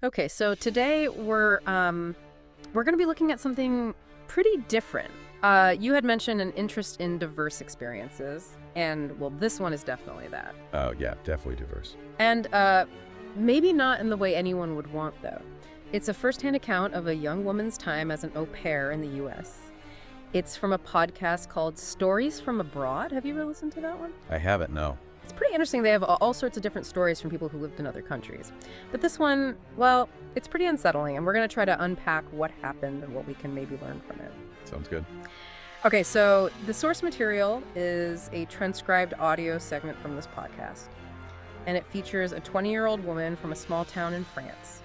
Okay, so today we're going to be looking at something pretty different. You had mentioned an interest in diverse experiences, and well, this one is definitely that. Oh, yeah, definitely diverse. And maybe not in the way anyone would want, though. It's a first-hand account of a young woman's time as an au pair in the U.S. It's from a podcast called Stories from Abroad. Have you ever listened to that one? I haven't, no. It's pretty interesting. They have all sorts of different stories from people who lived in other countries. But this one, well, it's pretty unsettling, and we're going to try to unpack what happened and what we can maybe learn from it. Sounds good. Okay, so the source material is a transcribed audio segment from this podcast, and it features a 20-year-old woman from a small town in France.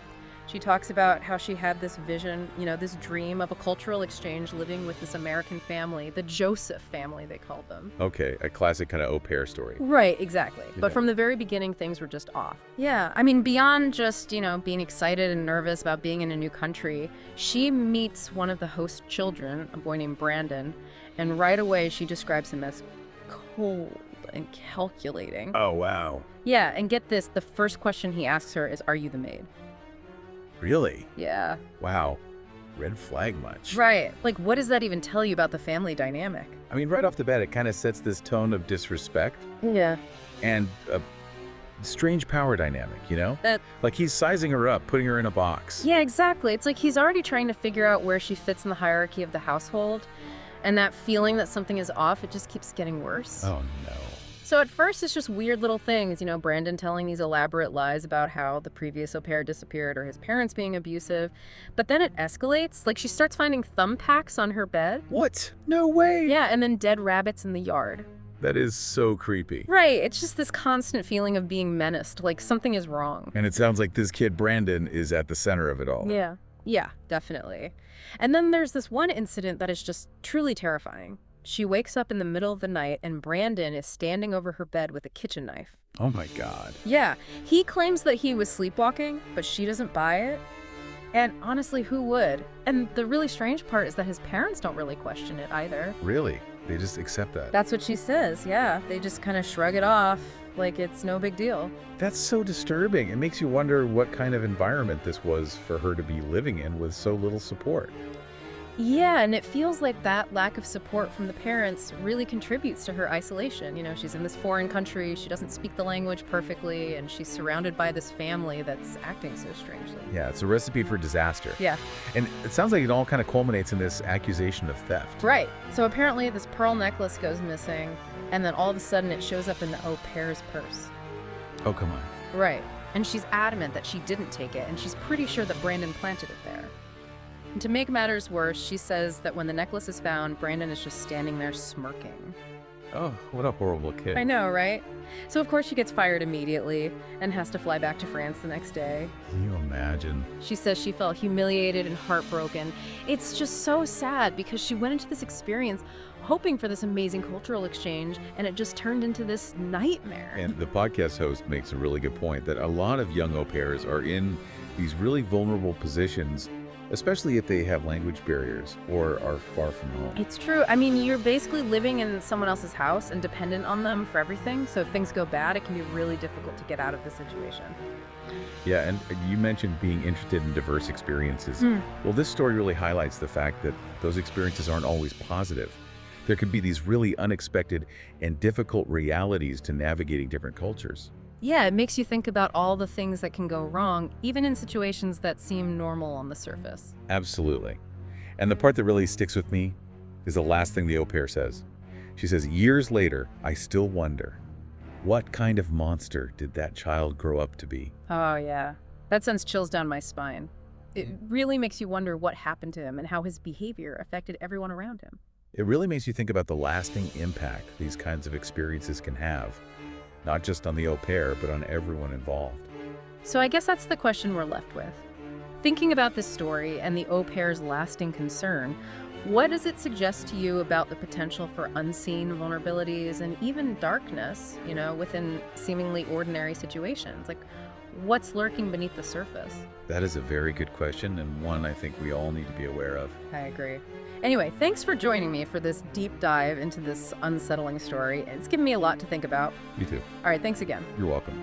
She talks about how she had this vision, this dream of a cultural exchange living with this American family, the Joseph family, they called them. Okay, a classic kind of au pair story. Right, exactly. Yeah. But from the very beginning, things were just off. Yeah, I mean, beyond just, being excited and nervous about being in a new country, she meets one of the host children, a boy named Brandon, and right away she describes him as cold and calculating. Oh, wow. Yeah, and get this, the first question he asks her is, "Are you the maid?" Really? Yeah. Wow. Red flag much. Right. Like, what does that even tell you about the family dynamic? I mean, right off the bat, it kind of sets this tone of disrespect Yeah. and a strange power dynamic, Like he's sizing her up, putting her in a box. Yeah, exactly. It's like he's already trying to figure out where she fits in the hierarchy of the household. And that feeling that something is off, it just keeps getting worse. Oh, no. So at first, it's just weird little things, Brandon telling these elaborate lies about how the previous au pair disappeared or his parents being abusive. But then it escalates. Like, she starts finding thumbtacks on her bed. What? No way. Yeah, and then dead rabbits in the yard. That is so creepy. Right. It's just this constant feeling of being menaced, like something is wrong. And it sounds like this kid, Brandon, is at the center of it all. Yeah. Yeah, definitely. And then there's this one incident that is just truly terrifying. She wakes up in the middle of the night and Brandon is standing over her bed with a kitchen knife. Oh my God. Yeah, he claims that he was sleepwalking, but she doesn't buy it. And honestly, who would? And the really strange part is that his parents don't really question it either. Really? They just accept that? That's what she says, yeah. They just kind of shrug it off like it's no big deal. That's so disturbing. It makes you wonder what kind of environment this was for her to be living in with so little support. Yeah, and it feels like that lack of support from the parents really contributes to her isolation. She's in this foreign country, she doesn't speak the language perfectly, and she's surrounded by this family that's acting so strangely. Yeah, it's a recipe for disaster. Yeah. And it sounds like it all kind of culminates in this accusation of theft. Right. So apparently this pearl necklace goes missing, and then all of a sudden it shows up in the au pair's purse. Oh, come on. Right. And she's adamant that she didn't take it, and she's pretty sure that Brandon planted it there. And to make matters worse, she says that when the necklace is found, Brandon is just standing there smirking. Oh, what a horrible kid. I know, right? So of course she gets fired immediately and has to fly back to France the next day. Can you imagine? She says she felt humiliated and heartbroken. It's just so sad because she went into this experience hoping for this amazing cultural exchange, and it just turned into this nightmare. And the podcast host makes a really good point that a lot of young au pairs are in these really vulnerable positions, especially if they have language barriers or are far from home. It's true. I mean, you're basically living in someone else's house and dependent on them for everything. So if things go bad, it can be really difficult to get out of the situation. Yeah, and you mentioned being interested in diverse experiences. Well, this story really highlights the fact that those experiences aren't always positive. There could be these really unexpected and difficult realities to navigating different cultures. Yeah, it makes you think about all the things that can go wrong, even in situations that seem normal on the surface. Absolutely. And the part that really sticks with me is the last thing the au pair says. She says, "Years later, I still wonder, what kind of monster did that child grow up to be?" Oh, yeah. That sends chills down my spine. It really makes you wonder what happened to him and how his behavior affected everyone around him. It really makes you think about the lasting impact these kinds of experiences can have, not just on the au pair, but on everyone involved. So I guess that's the question we're left with. Thinking about this story and the au pair's lasting concern, what does it suggest to you about the potential for unseen vulnerabilities and even darkness, within seemingly ordinary situations? Like, what's lurking beneath the surface? That is a very good question, and one I think we all need to be aware of. I agree. Anyway, thanks for joining me for this deep dive into this unsettling story. It's given me a lot to think about. You too. All right, thanks again. You're welcome.